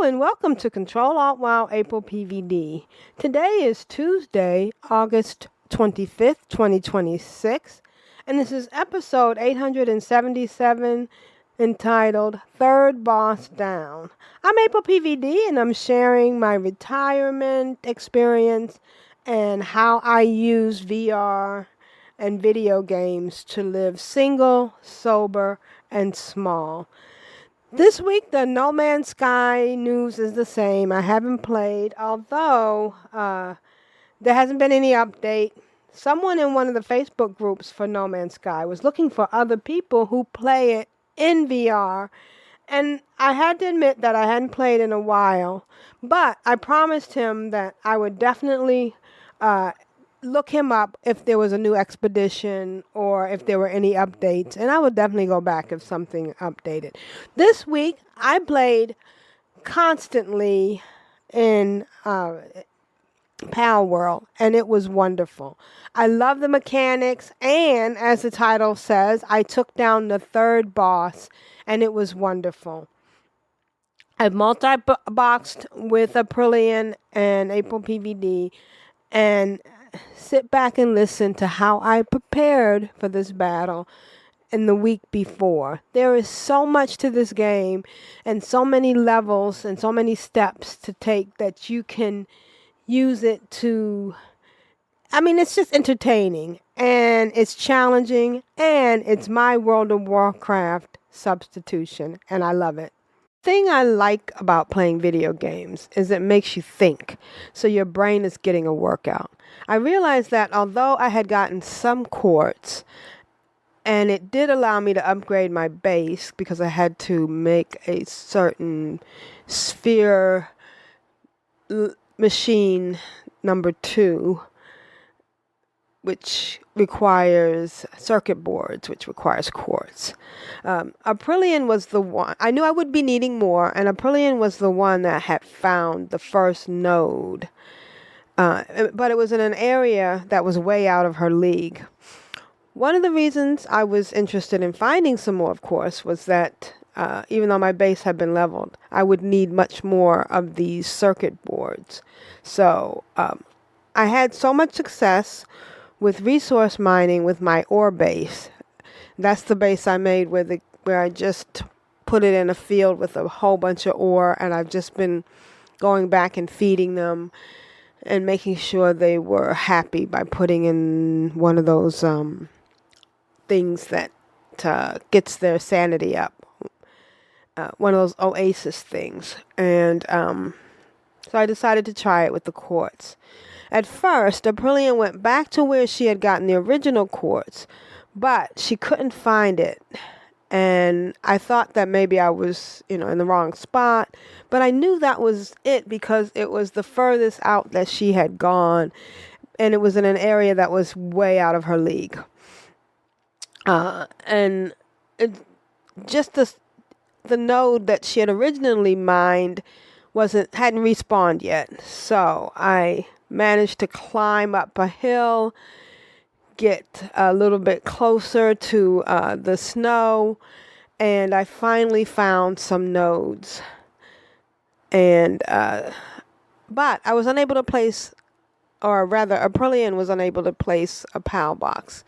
and welcome to Control Alt WoW AprilPvd. Today is Tuesday, August 25th, 2026, and this is episode 877 entitled Third Boss Down. I'm AprilPvd and I'm sharing my retirement experience and how I use VR and video games to live single, sober, and small. This week, the No Man's Sky news is the same. I haven't played, although there hasn't been any update. Someone in one of the Facebook groups for No Man's Sky was looking for other people who play it in VR, and I had to admit that I hadn't played in a while, but I promised him that I would definitely look him up if there was a new expedition or if there were any updates, and I would definitely go back if something updated. This week, I played constantly in Pal World, and it was wonderful. I love the mechanics, and as the title says, I took down the third boss, and it was wonderful. I've multi-boxed with Aprillian and AprilPvd, and sit back and listen to how I prepared for this battle in the week before. There is so much to this game and so many levels and so many steps to take that you can use it to, it's just entertaining and it's challenging and it's my World of Warcraft substitution and I love it. The thing I like about playing video games is it makes you think, so your brain is getting a workout. I realized that although I had gotten some quartz, and it did allow me to upgrade my base because I had to make a certain sphere machine number 2, which requires circuit boards, which requires quartz. Aprillian was the one. I knew I would be needing more, and Aprillian was the one that had found the first node. But it was in an area that was way out of her league. One of the reasons I was interested in finding some more, of course, was that even though my base had been leveled, I would need much more of these circuit boards. So I had so much success with resource mining with my ore base. That's the base I made where I just put it in a field with a whole bunch of ore, and I've just been going back and feeding them and making sure they were happy by putting in one of those things that gets their sanity up. One of those oasis things. And so I decided to try it with the quartz. At first, Aprillian went back to where she had gotten the original quartz, but she couldn't find it. And I thought that maybe I was, in the wrong spot. But I knew that was it because it was the furthest out that she had gone. And it was in an area that was way out of her league. And just the node that she had originally mined hadn't respawned yet. So I managed to climb up a hill, get a little bit closer to the snow, and I finally found some nodes. And but I was unable to place, or rather Aprillian was unable to place a PAL box.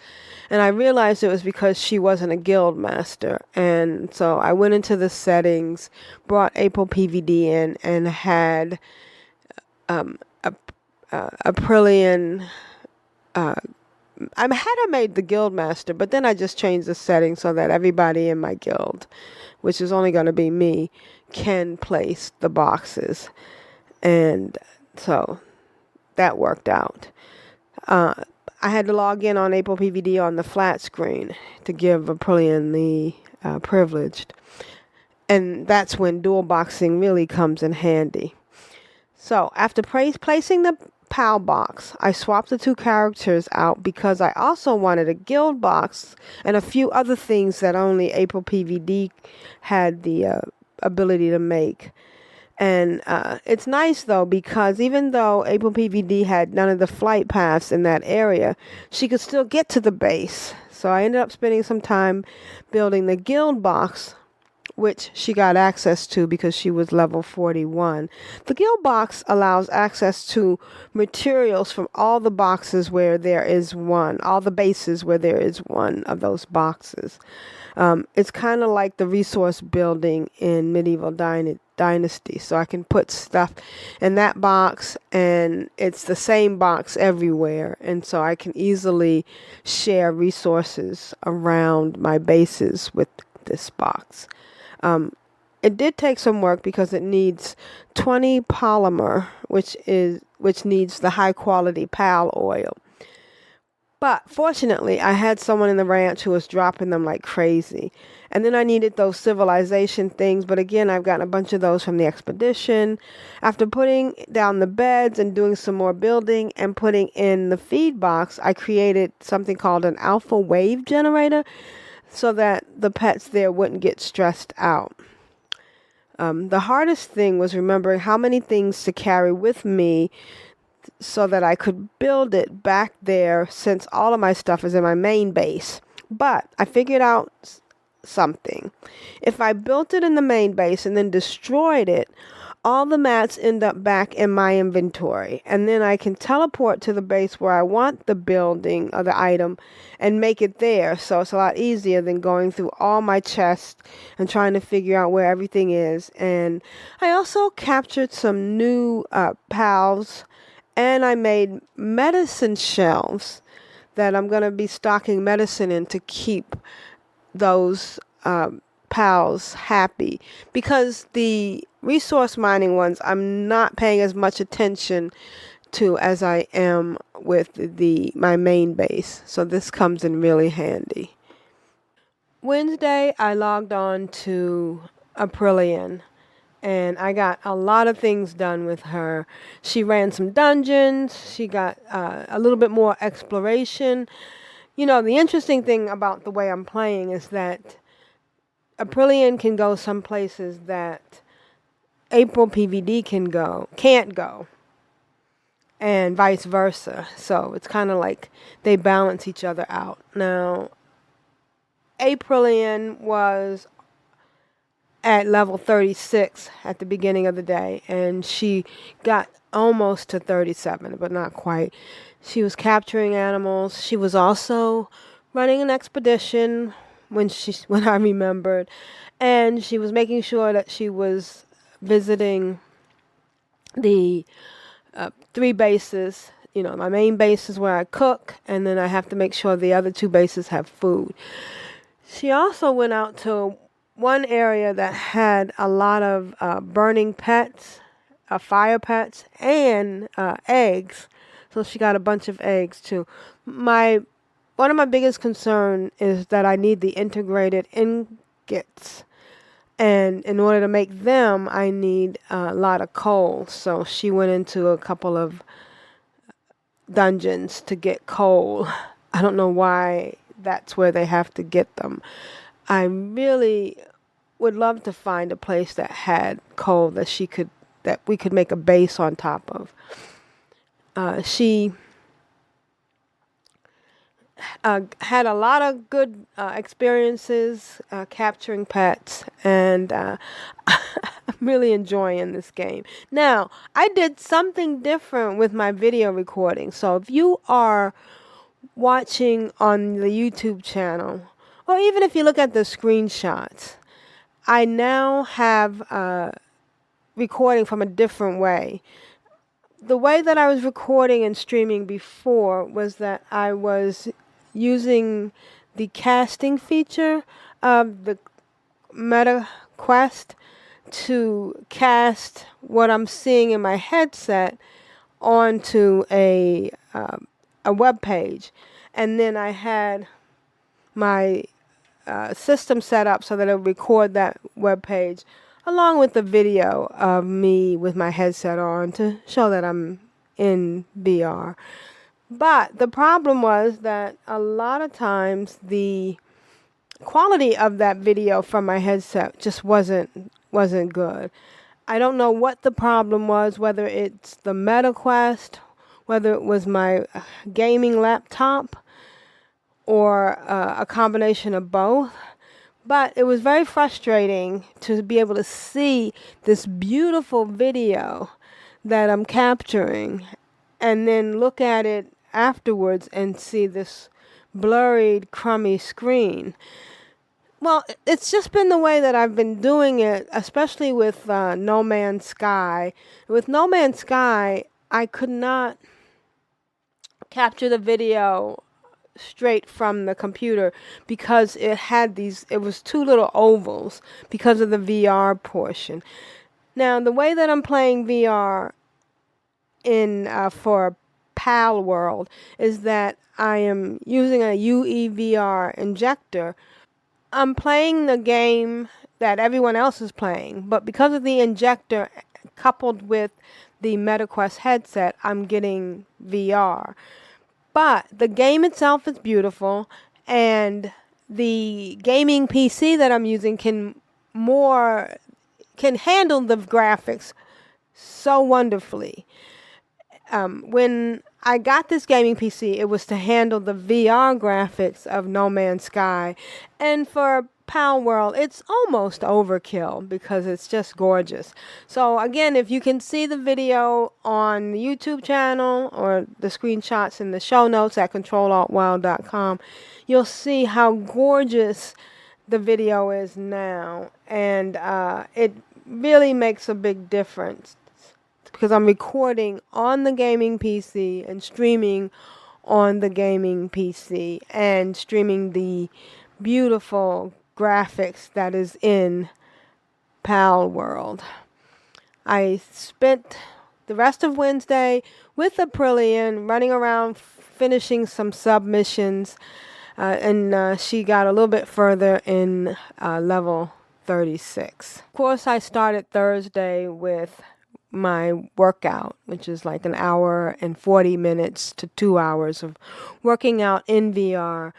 And I realized it was because she wasn't a guild master. And so I went into the settings, brought AprilPvd in, and had Aprillian. I had her made the guild master, but then I just changed the settings so that everybody in my guild, which is only going to be me, can place the boxes. And so that worked out. I had to log in on AprilPvd on the flat screen to give Aprillian the privileged. And that's when dual boxing really comes in handy. So after placing the PAL box, I swapped the 2 characters out because I also wanted a guild box and a few other things that only AprilPvd had the ability to make. And it's nice though because even though AprilPvd had none of the flight paths in that area, she could still get to the base. So I ended up spending some time building the guild box which she got access to because she was level 41. The guild box allows access to materials from all the boxes where there is one, all the bases where there is one of those boxes. It's kind of like the resource building in Medieval Dynasty. So I can put stuff in that box and it's the same box everywhere. And so I can easily share resources around my bases with this box. It did take some work because it needs 20 polymer, which needs the high quality pal oil. But fortunately, I had someone in the ranch who was dropping them like crazy. And then I needed those civilization things. But again, I've gotten a bunch of those from the expedition. After putting down the beds and doing some more building and putting in the feed box, I created something called an alpha wave generator so that the pets there wouldn't get stressed out. The hardest thing was remembering how many things to carry with me so that I could build it back there since all of my stuff is in my main base. But I figured out something. If I built it in the main base and then destroyed it, all the mats end up back in my inventory. And then I can teleport to the base where I want the building or the item and make it there. So it's a lot easier than going through all my chests and trying to figure out where everything is. And I also captured some new pals. And I made medicine shelves that I'm going to be stocking medicine in to keep those pals happy. Because the resource mining ones, I'm not paying as much attention to as I am with my main base. So this comes in really handy. Wednesday, I logged on to Aprillian. And I got a lot of things done with her. She ran some dungeons. She got a little bit more exploration. You know, the interesting thing about the way I'm playing is that Aprillian can go some places that AprilPvd can't go. And vice versa. So it's kind of like they balance each other out. Now, Aprillian was at level 36 at the beginning of the day, and she got almost to 37, but not quite. She was capturing animals. She was also running an expedition when I remembered, and she was making sure that she was visiting the 3 bases. You know, my main base is where I cook, and then I have to make sure the other 2 bases have food. She also went out to one area that had a lot of burning pets, fire pets, and eggs. So she got a bunch of eggs too. One of my biggest concern is that I need the integrated ingots. And in order to make them, I need a lot of coal. So she went into a couple of dungeons to get coal. I don't know why that's where they have to get them. I really would love to find a place that had coal that we could make a base on top of. She had a lot of good experiences capturing pets, and I'm really enjoying this game. Now, I did something different with my video recording. So if you are watching on the YouTube channel, or even if you look at the screenshots, I now have recording from a different way. The way that I was recording and streaming before was that I was using the casting feature of the Meta Quest to cast what I'm seeing in my headset onto a web page. And then I had my system set up so that it would record that web page along with the video of me with my headset on to show that I'm in VR. But the problem was that a lot of times the quality of that video from my headset just wasn't good. I don't know what the problem was, whether it's the Meta Quest, whether it was my gaming laptop, or a combination of both. But it was very frustrating to be able to see this beautiful video that I'm capturing and then look at it afterwards and see this blurry, crummy screen. Well, it's just been the way that I've been doing it, especially with No Man's Sky. With No Man's Sky, I could not capture the video straight from the computer because it was two little ovals because of the VR portion. Now, the way that I'm playing VR in for PAL World is that I am using a UEVR injector. I'm playing the game that everyone else is playing, but because of the injector coupled with the MetaQuest headset, I'm getting VR. But the game itself is beautiful, and the gaming PC that I'm using can handle the graphics so wonderfully. When I got this gaming PC, it was to handle the VR graphics of No Man's Sky. And for PAL World, it's almost overkill because it's just gorgeous. So again, if you can see the video on the YouTube channel or the screenshots in the show notes at CtrlAltWow.com, you'll see how gorgeous the video is now. And it really makes a big difference, because I'm recording on the gaming PC and streaming on the gaming PC and streaming the beautiful graphics that is in PAL World. I spent the rest of Wednesday with Aprillian running around finishing some submissions, and she got a little bit further in level 36. Of course, I started Thursday with my workout, which is like an hour and 40 minutes to 2 hours of working out in VR.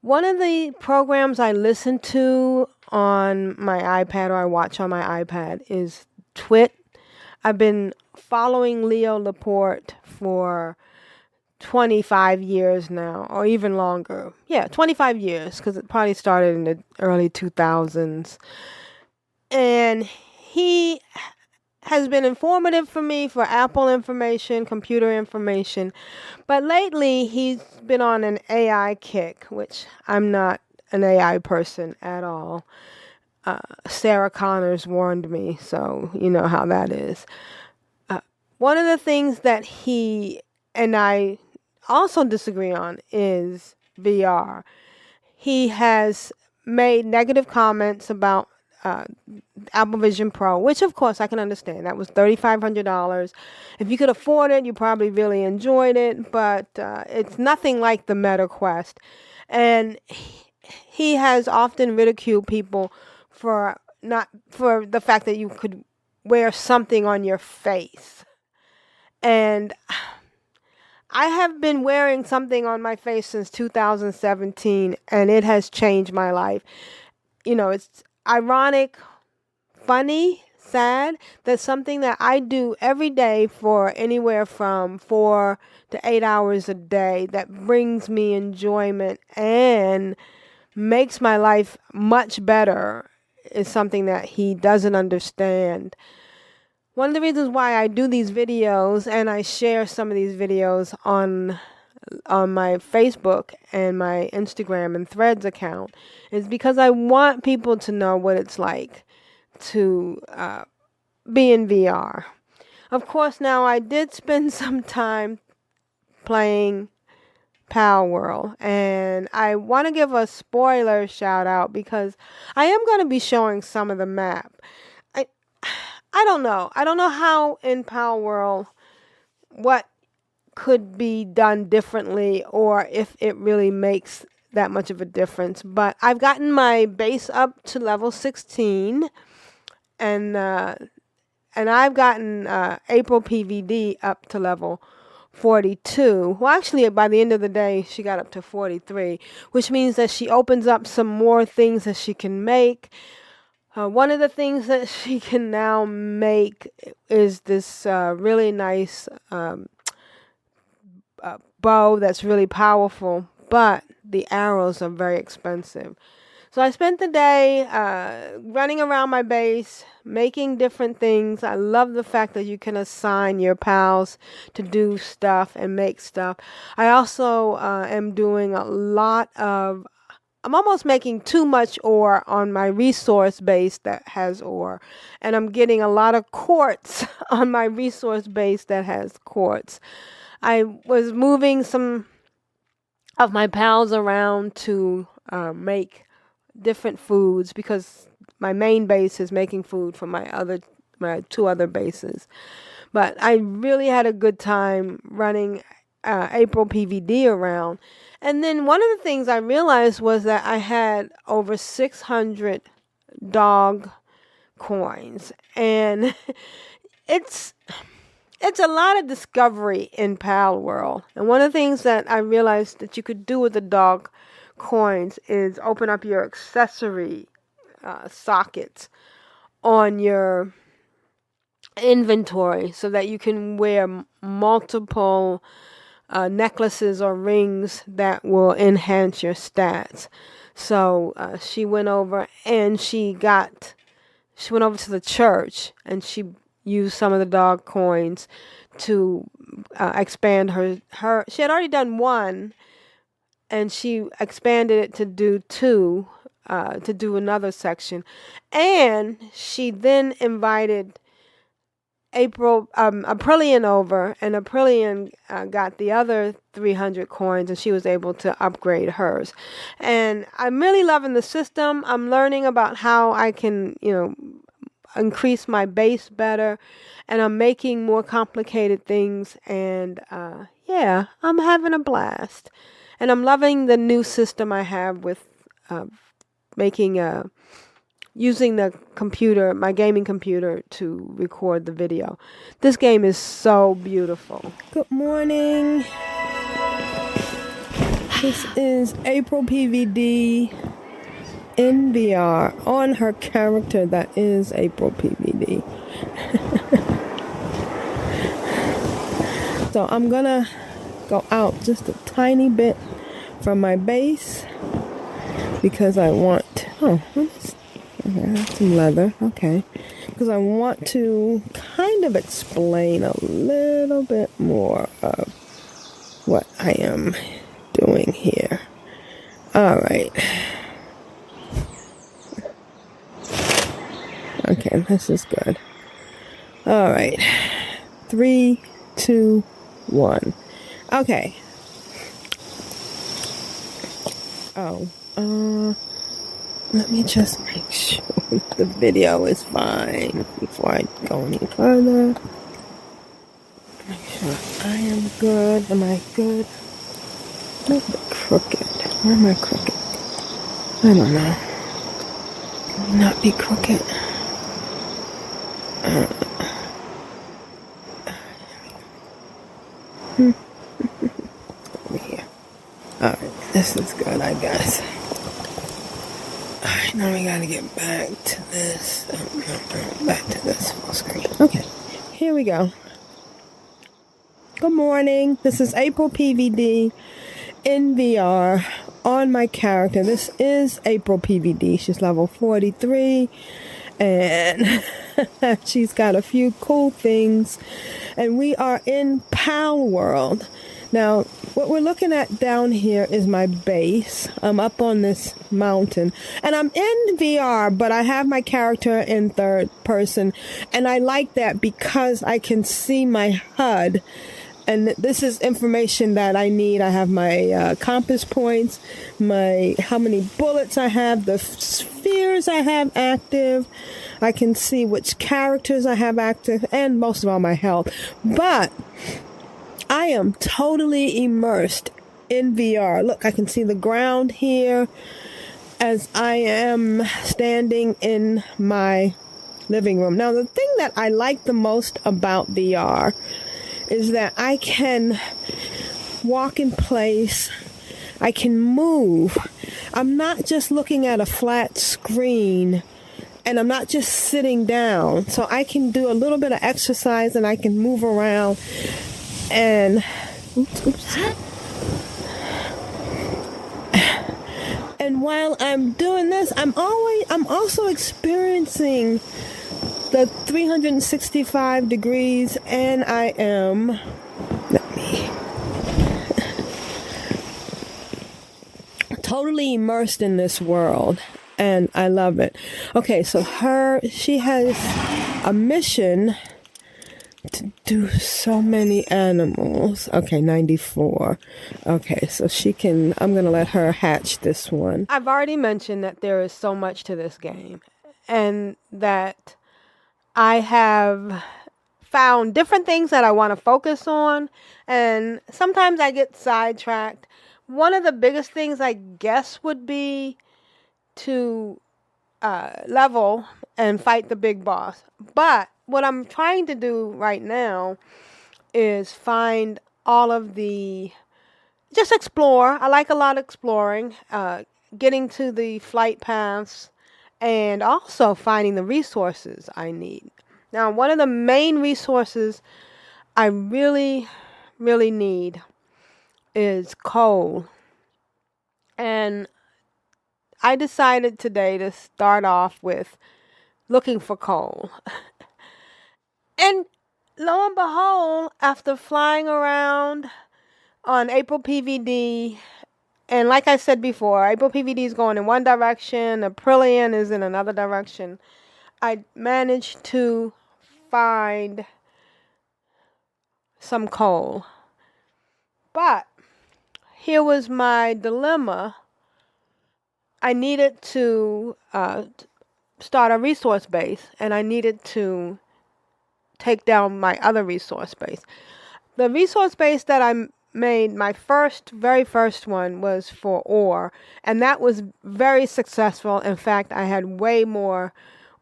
One of the programs I listen to on my iPad, or I watch on my iPad, is Twit. I've been following Leo Laporte for 25 years now, or even longer. Yeah, 25 years, because it probably started in the early 2000s. And he has been informative for me for Apple information, computer information. But lately, he's been on an AI kick, which I'm not an AI person at all. Sarah Connors warned me, so you know how that is. One of the things that he and I also disagree on is VR. He has made negative comments about Apple Vision Pro, which of course I can understand. That was $3,500. If you could afford it, you probably really enjoyed it, but it's nothing like the MetaQuest. And he has often ridiculed people for the fact that you could wear something on your face. And I have been wearing something on my face since 2017, and it has changed my life. You know, it's ironic, funny, sad that something that I do every day for anywhere from 4 to 8 hours a day that brings me enjoyment and makes my life much better is something that he doesn't understand. One of the reasons why I do these videos and I share some of these videos on my Facebook and my Instagram and Threads account is because I want people to know what it's like to be in VR. Of course, now I did spend some time playing PAL World, and I want to give a spoiler shout out because I am going to be showing some of the map. I don't know. I don't know how in PAL World what could be done differently or if it really makes that much of a difference. But I've gotten my base up to level 16, and I've gotten AprilPvd up to level 42. Well, actually, by the end of the day, she got up to 43, which means that she opens up some more things that she can make. One of the things that she can now make is this really nice bow that's really powerful, but the arrows are very expensive. So I spent the day running around my base, making different things. I love the fact that you can assign your pals to do stuff and make stuff. I also am doing a lot of, I'm almost making too much ore on my resource base that has ore. And I'm getting a lot of quartz on my resource base that has quartz. I was moving some of my pals around to make different foods because my main base is making food for my two other bases. But I really had a good time running AprilPvd around. And then one of the things I realized was that I had over 600 dog coins, and it's a lot of discovery in Pal World. And one of the things that I realized that you could do with the dog coins is open up your accessory sockets on your inventory so that you can wear multiple necklaces or rings that will enhance your stats. So she went over and she went over to the church and she used some of the dog coins to expand her. She had already done one, and she expanded it to do two, to do another section. And she then invited Aprillian over, and Aprillian got the other 300 coins, and she was able to upgrade hers. And I'm really loving the system. I'm learning about how I can, increase my base better, and I'm making more complicated things, and yeah, I'm having a blast. And I'm loving the new system I have with using the computer, my gaming computer, to record the video. This game is so beautiful. Good morning. This is AprilPvd in VR on her character that is AprilPvd. So I'm gonna go out just a tiny bit from my base because I want, some leather, okay, because I want to kind of explain a little bit more of what I am doing here. All right. Okay, this is good. All right. 3, 2, 1. Okay. Let me just make sure the video is fine before I go any further. Make sure I am good. Am I good? A little bit crooked. Where am I crooked? I don't know. Can we not be crooked? Over here. Alright, this is good, I guess. Alright, now we gotta get back to this. Back to this full screen. Okay, here we go. Good morning. This is AprilPvd in VR on my character. This is AprilPvd. She's level 43. And she's got a few cool things. And we are in Pal World. Now, what we're looking at down here is my base. I'm up on this mountain. And I'm in VR, but I have my character in third person. And I like that because I can see my HUD. And this is information that I need. I have my compass points, how many bullets I have, the spheres I have active. I can see which characters I have active, and most of all my health. But I am totally immersed in VR. Look, I can see the ground here as I am standing in my living room. Now, the thing that I like the most about VR is that I can walk in place, I can move. I'm not just looking at a flat screen, and I'm not just sitting down. So I can do a little bit of exercise, and I can move around, and And while I'm doing this, I'm also experiencing the 365 degrees, and I am, totally immersed in this world, and I love it. Okay, so she has a mission to do so many animals. Okay, 94. Okay, so I'm going to let her hatch this one. I've already mentioned that there is so much to this game, and that I have found different things that I want to focus on, and sometimes I get sidetracked. One of the biggest things, I guess, would be to level and fight the big boss. But what I'm trying to do right now is find all of just explore. I like a lot of exploring, getting to the flight paths, and also finding the resources I need. Now, one of the main resources I really, really need is coal. And I decided today to start off with looking for coal. And lo and behold, after flying around on AprilPvd, and like I said before, AprilPvd is going in one direction, Aprillian is in another direction, I managed to find some coal. But here was my dilemma. I needed to start a resource base, and I needed to take down my other resource base. The resource base that I made, my very first one, was for ore, and that was very successful. In fact, I had way more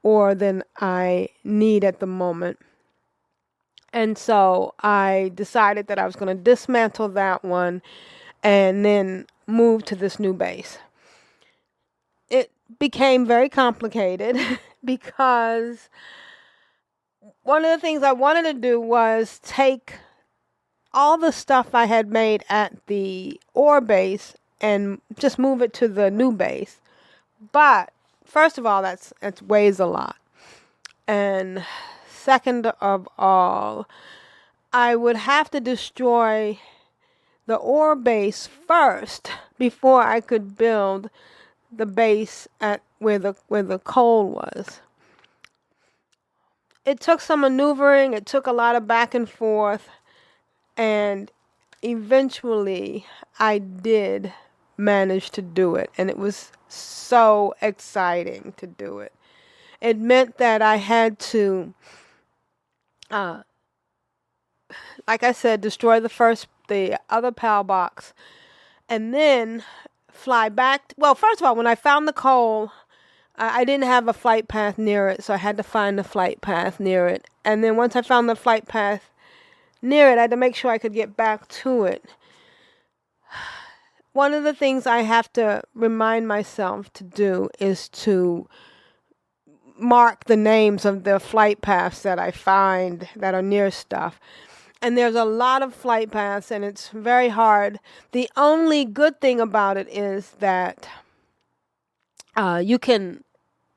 ore than I need at the moment. And so I decided that I was going to dismantle that one and then move to this new base. It became very complicated because one of the things I wanted to do was take all the stuff I had made at the ore base and just move it to the new base. But first of all, it weighs a lot. And second of all, I would have to destroy the ore base first before I could build the base at where the coal was. It took some maneuvering, it took a lot of back and forth, and eventually I did manage to do it, and it was so exciting to do it. It meant that I had to, like I said, destroy the other PAL box, and then fly back. Well, first of all, when I found the coal, I didn't have a flight path near it, so I had to find the flight path near it. And then once I found the flight path near it, I had to make sure I could get back to it. One of the things I have to remind myself to do is to mark the names of the flight paths that I find that are near stuff. And there's a lot of flight paths, and it's very hard. The only good thing about it is that you can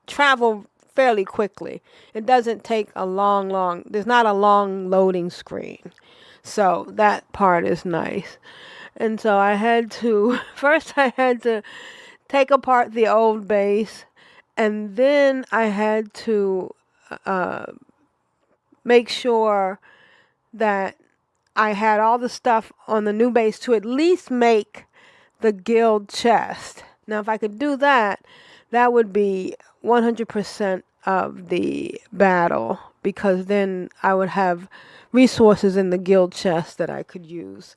travel fairly quickly. It doesn't take there's not a long loading screen. So that part is nice. And so first I had to take apart the old base, and then I had to make sure that I had all the stuff on the new base to at least make the guild chest. Now, if I could do that, that would be 100% of the battle, because then I would have resources in the guild chest that I could use.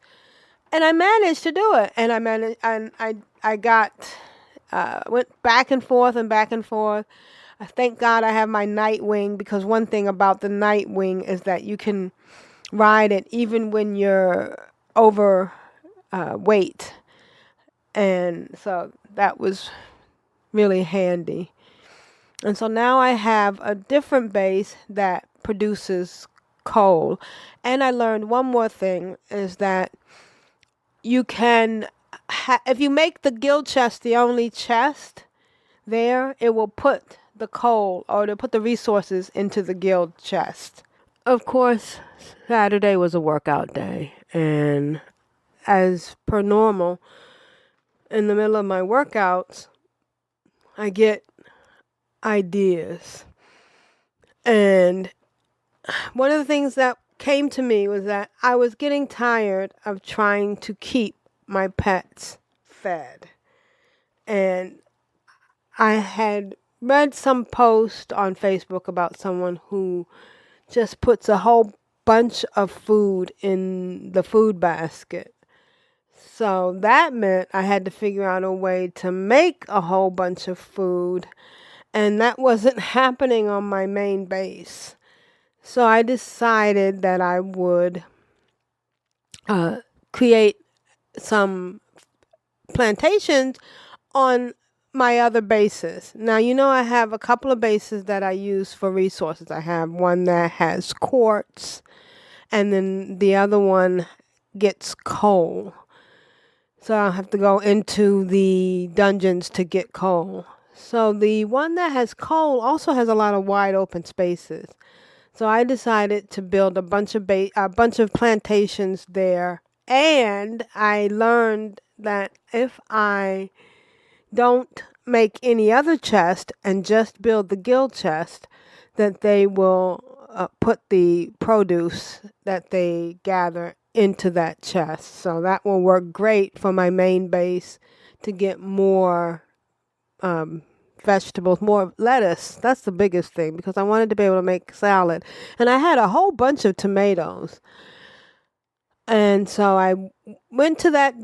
And I managed to do it. And I went back and forth and back and forth. Thank God I have my Nightwing, because one thing about the Nightwing is that you can ride it even when you're over weight. And so that was really handy. And so now I have a different base that produces coal. And I learned one more thing, is that you can if you make the guild chest the only chest there, it will put the coal or to put the resources into the guild chest. Of course, Saturday was a workout day, and as per normal, in the middle of my workouts, I get ideas. And one of the things that came to me was that I was getting tired of trying to keep my pets fed. And I had read some post on Facebook about someone who just puts a whole bunch of food in the food basket. So that meant I had to figure out a way to make a whole bunch of food, and that wasn't happening on my main base. So I decided that I would create some plantations on my other bases. Now, I have a couple of bases that I use for resources. I have one that has quartz, and then the other one gets coal. So I'll have to go into the dungeons to get coal. So the one that has coal also has a lot of wide open spaces. So I decided to build a bunch of plantations there, and I learned that if I don't make any other chest and just build the guild chest, that they will put the produce that they gather into that chest. So that will work great for my main base to get more vegetables, more lettuce. That's the biggest thing, because I wanted to be able to make salad. And I had a whole bunch of tomatoes. And so I went to that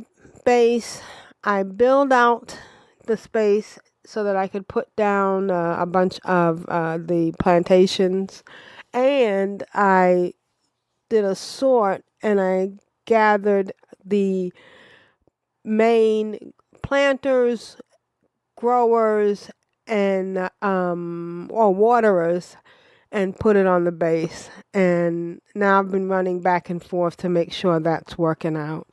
base. I built out the space so that I could put down a bunch of the plantations. And I did a sort, and I gathered the main planters, growers, and or waterers, and put it on the base. And now I've been running back and forth to make sure that's working out.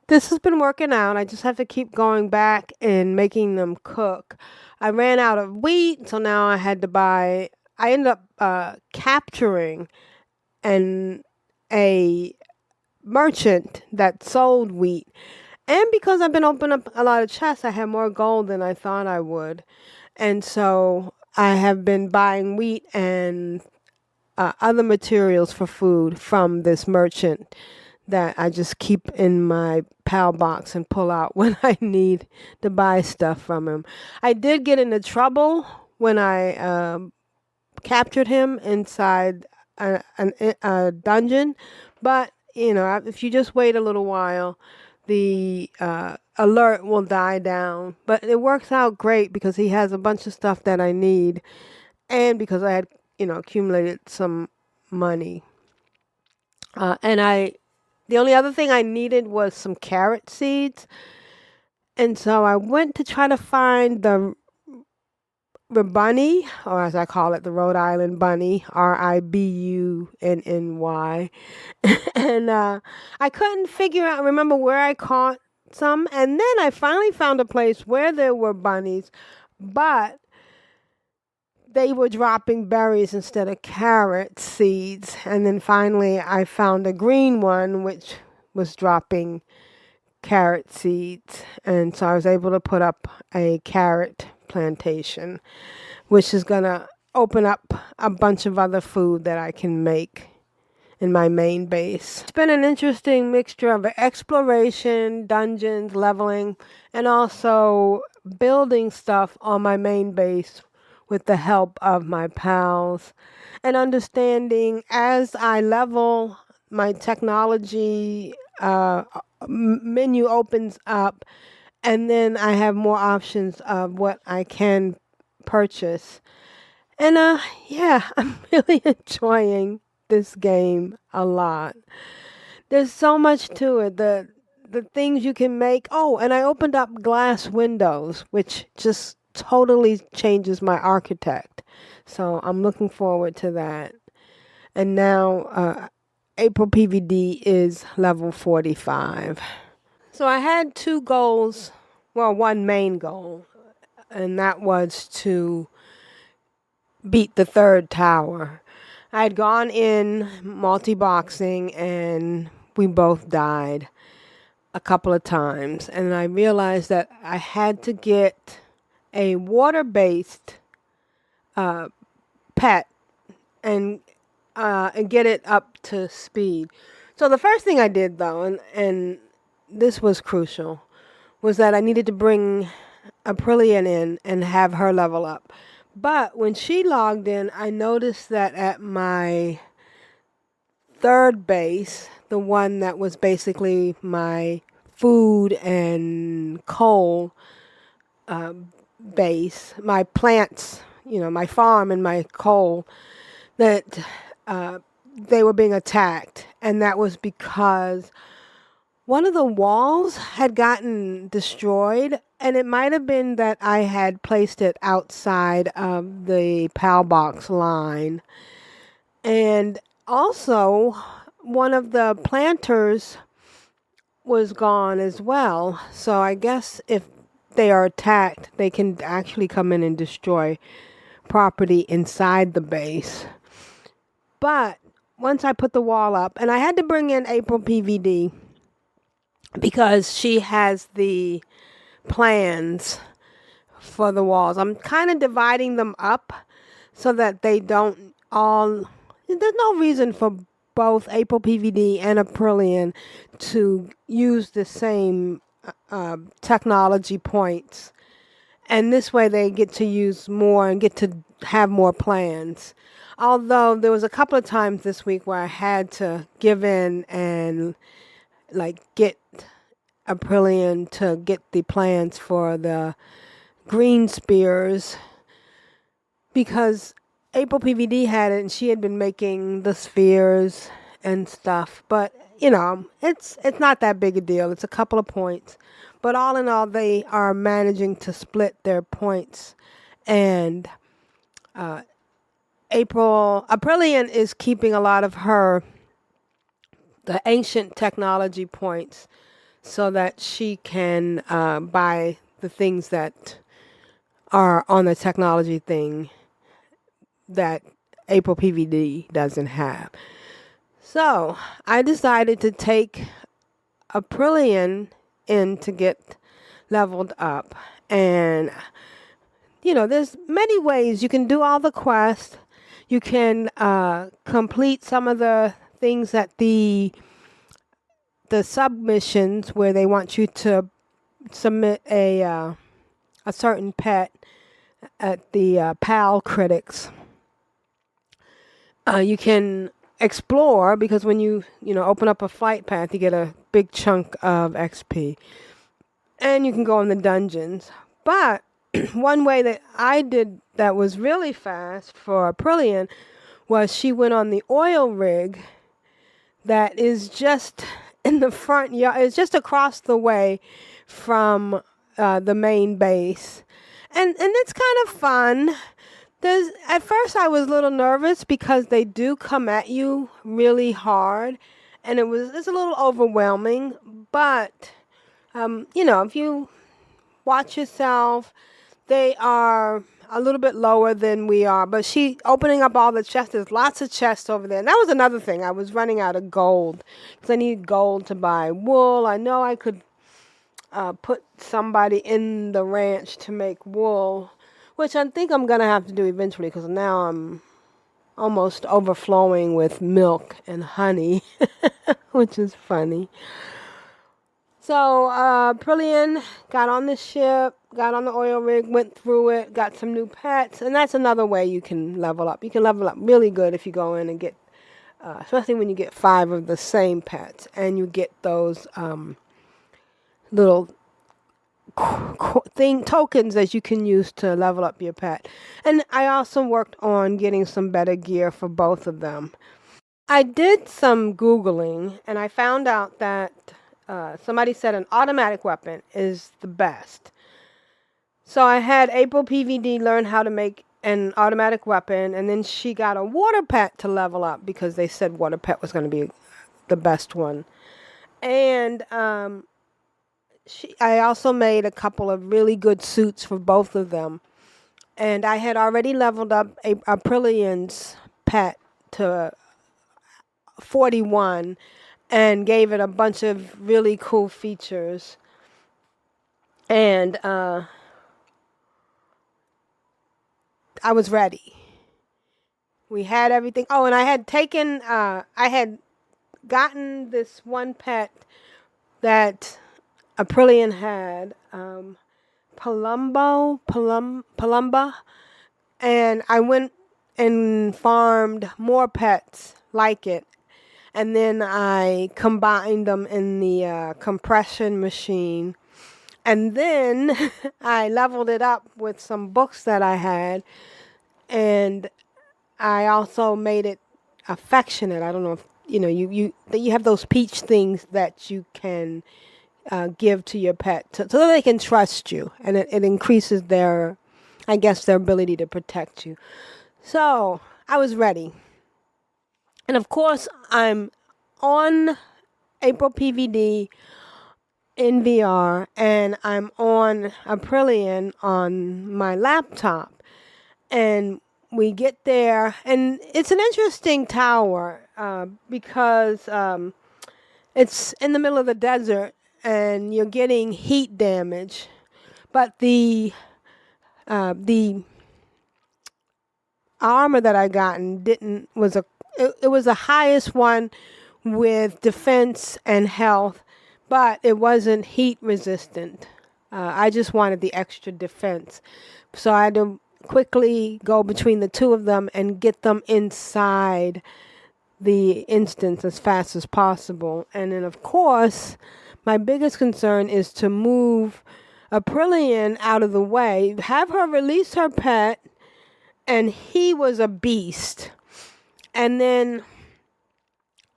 This has been working out. I just have to keep going back and making them cook. I ran out of wheat, so now I had to buy. I ended up capturing a merchant that sold wheat. And because I've been opening up a lot of chests, I have more gold than I thought I would. And so I have been buying wheat and other materials for food from this merchant that I just keep in my PAL box and pull out when I need to buy stuff from him. I did get into trouble when I captured him inside a dungeon, but if you just wait a little while, the alert will die down. But it works out great because he has a bunch of stuff that I need, and because I had accumulated some money, and the only other thing I needed was some carrot seeds, and so I went to try to find the bunny, or as I call it, the Rhode Island bunny, RIBUNNY. And I couldn't remember where I caught some. And then I finally found a place where there were bunnies, but they were dropping berries instead of carrot seeds. And then finally I found a green one, which was dropping carrot seeds. And so I was able to put up a carrot plantation, which is going to open up a bunch of other food that I can make in my main base. It's been an interesting mixture of exploration, dungeons, leveling, and also building stuff on my main base with the help of my pals, and understanding as I level, my technology menu opens up, and then I have more options of what I can purchase. And yeah, I'm really enjoying this game a lot. There's so much to it. The things you can make. Oh, and I opened up glass windows, which just totally changes my architect. So I'm looking forward to that. And now AprilPvd is level 45. So I had two goals, well, one main goal, and that was to beat the third tower. I had gone in multi-boxing and we both died a couple of times, and I realized that I had to get a water-based pet and get it up to speed. So the first thing I did, though, and this was crucial, was that I needed to bring Aprillian in and have her level up. But when she logged in, I noticed that at my third base, the one that was basically my food and coal base, my plants, my farm and my coal, that they were being attacked. And that was because one of the walls had gotten destroyed, and it might have been that I had placed it outside of the PAL box line. And also, one of the planters was gone as well. So I guess if they are attacked, they can actually come in and destroy property inside the base. But once I put the wall up, and I had to bring in AprilPvd because she has the plans for the walls. I'm kind of dividing them up so that they don't all... There's no reason for both AprilPvd and Aprillian to use the same technology points. And this way they get to use more and get to have more plans. Although there was a couple of times this week where I had to give in and get Aprillian to get the plans for the green spears, because AprilPvd had it and she had been making the spheres and stuff. But it's not that big a deal. It's a couple of points, but all in all, they are managing to split their points. And Aprillian is keeping a lot of the ancient technology points so that she can buy the things that are on the technology thing that AprilPvd doesn't have. So I decided to take Aprillian in to get leveled up. And there's many ways you can do all the quests. You can complete some of the things that the submissions where they want you to submit a certain pet at the PAL critics. You can explore, because when you open up a flight path, you get a big chunk of XP. And you can go in the dungeons. But one way that I did that was really fast for Aprillian was she went on the oil rig that is just in the front yard. It's just across the way from the main base. And it's kind of fun. At first I was a little nervous because they do come at you really hard, and it's a little overwhelming. But if you watch yourself, they are a little bit lower than we are. But she opening up all the chests. There's lots of chests over there. And that was another thing. I was running out of gold because I need gold to buy wool. I know I could put somebody in the ranch to make wool, which I think I'm going to have to do eventually, because now I'm almost overflowing with milk and honey, which is funny. So Aprillian got on the ship, got on the oil rig, went through it, got some new pets, and that's another way you can level up. You can level up really good if you go in and get, especially when you get 5 of the same pets, and you get those little tokens that you can use to level up your pet. And I also worked on getting some better gear for both of them. I did some Googling, and I found out that somebody said an automatic weapon is the best. So I had AprilPvd learn how to make an automatic weapon, and then she got a water pet to level up because they said water pet was going to be the best one. And I also made a couple of really good suits for both of them. And I had already leveled up Aprillian's pet to 41 and gave it a bunch of really cool features. And I was ready. We had everything. Oh, and I had gotten this one pet that Aprillian had, Palumba, and I went and farmed more pets like it, and then I combined them in the compression machine, and then I leveled it up with some books that I had, and I also made it affectionate. I don't know if you have those peach things that you can give to your pet so that they can trust you, and it increases their ability to protect you. So I was ready. And of course, I'm on AprilPvd in VR, and I'm on Aprillian on my laptop. And we get there, and it's an interesting tower because it's in the middle of the desert, and you're getting heat damage. But the armor that I gotten it was the highest one with defense and health, but it wasn't heat resistant. I just wanted the extra defense, so I had to quickly go between the two of them and get them inside the instance as fast as possible. And then, of course, my biggest concern is to move Aprillian out of the way, have her release her pet, and he was a beast. And then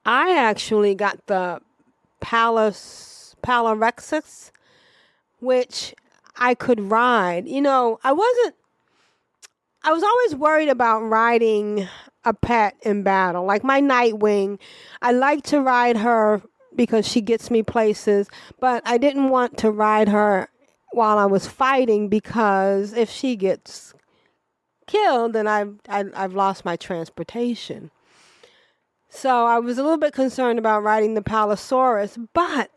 I actually got the Palorexus, which I could ride. I was always worried about riding a pet in battle. Like my Nightwing, I like to ride her because she gets me places, but I didn't want to ride her while I was fighting, because if she gets killed, then I've lost my transportation. So I was a little bit concerned about riding the Palosaurus, but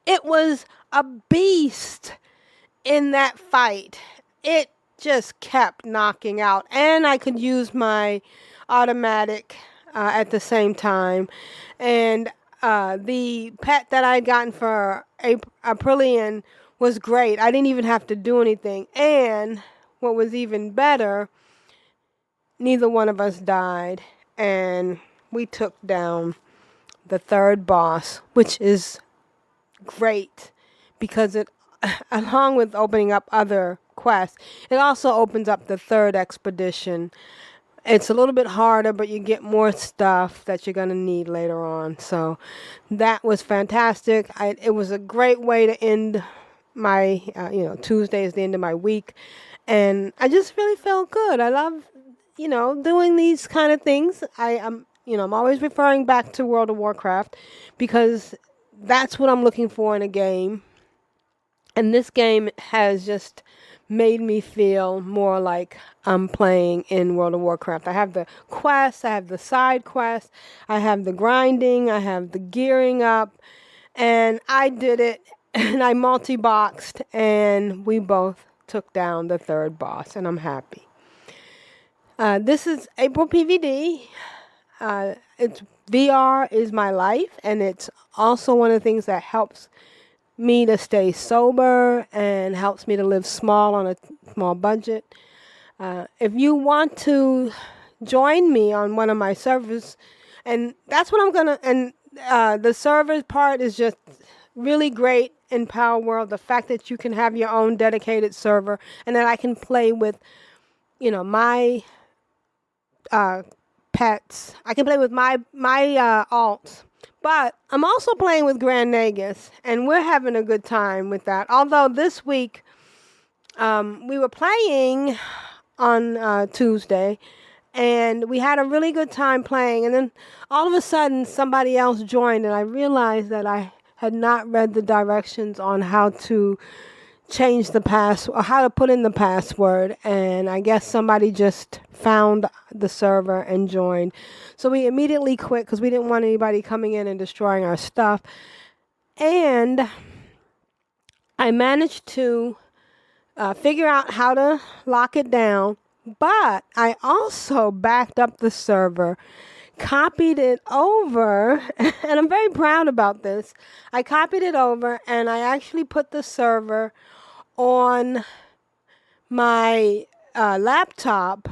it was a beast in that fight. It just kept knocking out, and I could use my automatic at the same time. And the pet that I had gotten for Aprillian was great. I didn't even have to do anything. And what was even better, neither one of us died, and we took down the third boss, which is great because it, along with opening up other quests, it also opens up the third expedition. It's a little bit harder, but you get more stuff that you're going to need later on. So that was fantastic. It was a great way to end my, Tuesday is the end of my week. And I just really felt good. I love, doing these kind of things. I'm always referring back to World of Warcraft because that's what I'm looking for in a game. And this game has just made me feel more like I'm playing in World of Warcraft. I have the quests, I have the side quests, I have the grinding, I have the gearing up, and I did it, and I multi-boxed, and we both took down the third boss, and I'm happy. This is AprilPvd. It's VR is my life, and it's also one of the things that helps me to stay sober and helps me to live small on a small budget. If you want to join me on one of my servers, and that's what I'm gonna, and the server part is just really great in Power World. The fact that you can have your own dedicated server and that I can play with, my pets. I can play with my alts. But I'm also playing with Grand Nagus, and we're having a good time with that. Although this week, we were playing on Tuesday, and we had a really good time playing. And then all of a sudden, somebody else joined, and I realized that I had not read the directions on how to change the password, or how to put in the password, and I guess somebody just found the server and joined. So we immediately quit because we didn't want anybody coming in and destroying our stuff. And I managed to figure out how to lock it down, but I also backed up the server, copied it over, and I'm very proud about this. I copied it over and I actually put the server on my laptop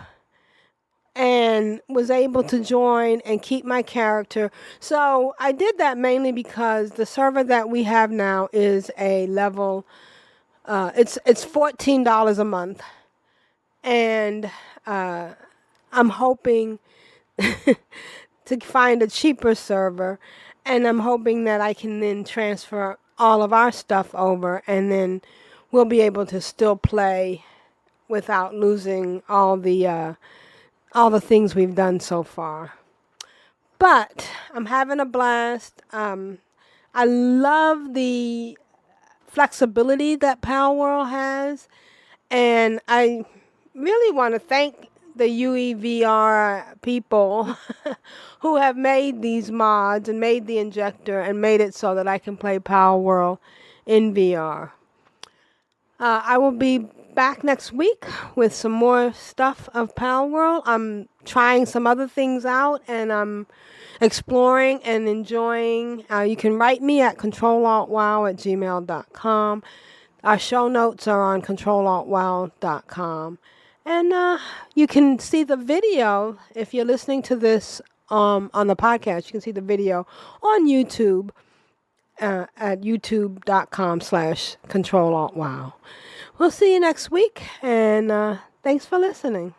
and was able to join and keep my character. So I did that mainly because the server that we have now is a level, it's $14 a month. And I'm hoping to find a cheaper server, and I'm hoping that I can then transfer all of our stuff over, and then we'll be able to still play without losing all the things we've done so far. But I'm having a blast. I love the flexibility that Palworld has, and I really want to thank the UEVR people who have made these mods and made the injector and made it so that I can play Palworld in VR. I will be back next week with some more stuff of Palworld. I'm trying some other things out, and I'm exploring and enjoying. You can write me at controlaltwow@gmail.com. Our show notes are on controlaltwow.com. And you can see the video, if you're listening to this on the podcast, you can see the video on YouTube at youtube.com/controlaltwow. We'll see you next week, and thanks for listening.